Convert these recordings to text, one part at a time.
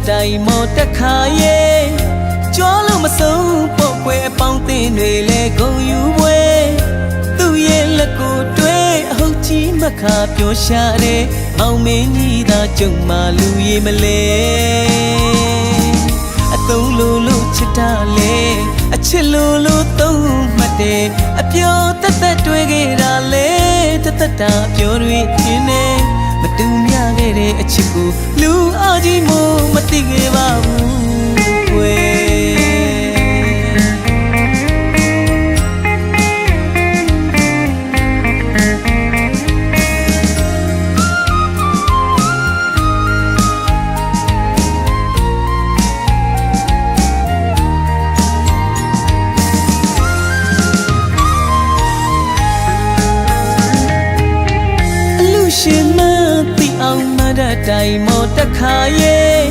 တိုင်မော်တက်ခါရဲ့ကြွားလို့မဆုံးပေါ့ကွယ်အပေါင်းအသင်းတွေလဲဂုံယူပွဲသူ့ရဲ့လက်ကိုတွဲအဟုတ်ကြီးမခါပျော်ရှာတဲ့မောင်မင်းကြီးသာကြုံမှလူရည်မလဲအသုံးလို့ချစ်တာလေအချစ်လို့သုံးမှတ်တယ်အပြောတက်တွေ့ခဲ့တာလေတက်တာပြောတွေခင်းနေမတူမြခဲ့တဲ့အချစ်ကိုလူအားကြီးမို့မသိခဲ့ပါဘူးကွယ်ရှင်မသိအောင်မတတ်တိုင်မော်တက်ခါရဲ့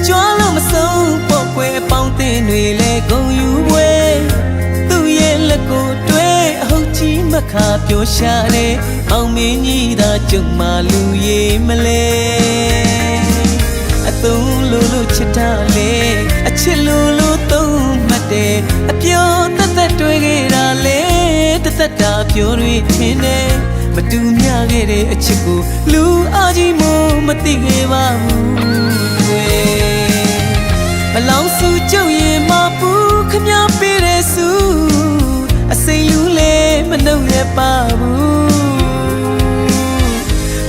ကြွားလို့မဆုံးပေါ့ကွယ်အပေါင်းအသင်းတွေလဲဂုံယူပွဲသူ့ရဲ့လက်ကိုတွဲအဟုတ်ကြီးမခါပျော်ရှာတဲ့အောင်မင်းကြီးသာကြုံမှလူရည်မလဲအသုံးလို့ချစ်တာလေအချစ်လို့သုံးမှတ်တယ်အပြောတက်တွေ့ခဲ့တာလေတက်တာပြောတွေထင်တယ်မတူမြခဲ့တဲ့အချစ်ကိုလူအားကြီးမို့မသိခဲ့ပါဘူးကွယ်မလောင်စုကြုံရင်မပူခမပေးတဲ့စုအစိမ်လူလေမနှုတ်ရပါဘူး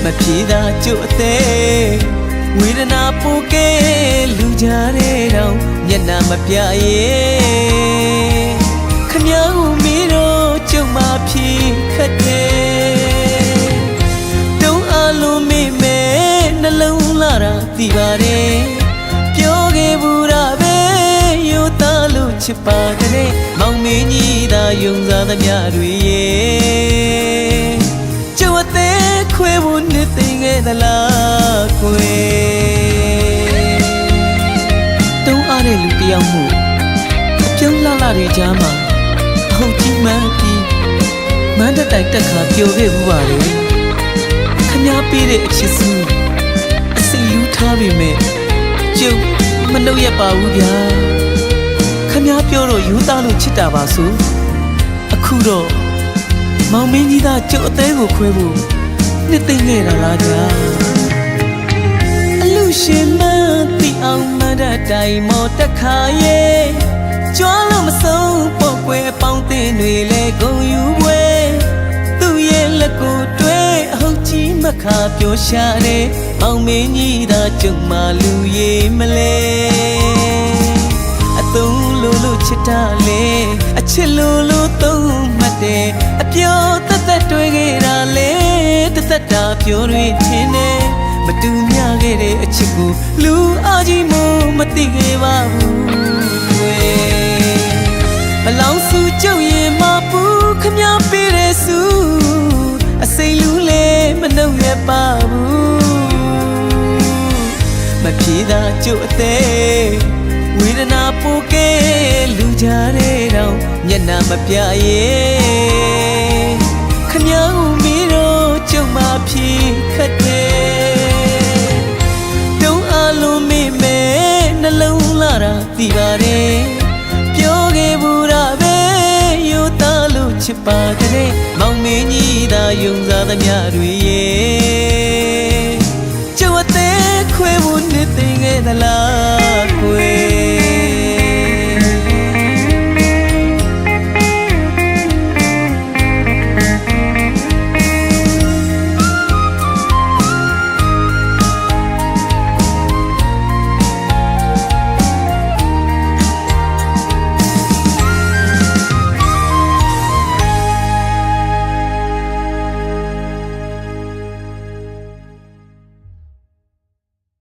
မပြေသာကြို့အသေးဝေဒနာပိုကဲလူကြတဲ့တောင်မျက်နှာမပြရဲ့ခမကိုမီးတော့ကြုံမှဖြစ်ခတ်တယ်နှလုံးလာတာသိပါတယ်ပြောခဲ့ဘူးတာပဲရိုးသားလို့ချစ်ပါတဲ့မောင်မင်းကြီးသာယုံစားသမျှတွေရဲ့ကျုပ်အသေးခွဲဖို့နှစ်သိမ့်ခဲ့သလားကွယ်တုံးအားတဲ့လူတယောက်မှုအပြုံးလှလှတွေကြားမှာအဟုတ်ကြီးမှန်းပြီးမန်းတက်တိုင်တက်ခါပျော်ခဲ့ဘူးပါလေခမပေးတဲ့အချစ်စုလူထားပြီမဲ့ကျုပ်မနှုတ်ရပါဘူးဗျာခမပြောတော့ယူသားလို့ချစ်တာပါဆိုအခုတော့မောင်မင်းကြီးသားကျုပ်အသေးကိုခွဲဖို့နှစ်သိမ့်ခဲ့တာလားဗျာအလူရှင်မသိအောင်မတတ်တိုင်မော်တက်ခါရဲ့ကြွားလို့မဆုံးပေါ့ကွယ်အပေါင်းအသင်းတွေလဲဂုံယူပွဲသူ့ရဲ့လက်ကိုတွဲအဟုတ်ကြီးမခါပျော်ရှာတဲ့မောင်မင်းကြီးသာကြုံမှလူရည်မလဲအသုံးလို့ချစ်တာလေအချစ်လို့သုံးမှတ်တယ်အပြောတက်တွေ့ခဲ့တာလေတက်တာပြောတွေထင်တယ်မတူမြခဲ့တဲ့အချစ်ကိုလူအားကြီးမို့မသိခဲ့ပါဘူးကွယ်မလောင်စုကြုံရင်မပူခမပေးတဲ့စုအစိမ်လူလေမနှုတ်ရပါဘူးမပြေသာကြို့အသေးဝေဒနာပိုကဲလူကြတဲ့တောင်မျက်နှာမပြရဲ့ခမဦးမီတော့ကြုံမှဖြစ်ခတ်တယ်တုံးအလုံးမိမဲနှလုံးလာတာသိပါတယ်ပြောခဲ့ဘူးတာပဲရိုးသားလို့ချစ်ပါတဲ့မောင်မင်းကြီးသာယုံစားသမျှတွေရဲ့ခွဲဖို့နှစ်သိမ့်ခဲ့သလား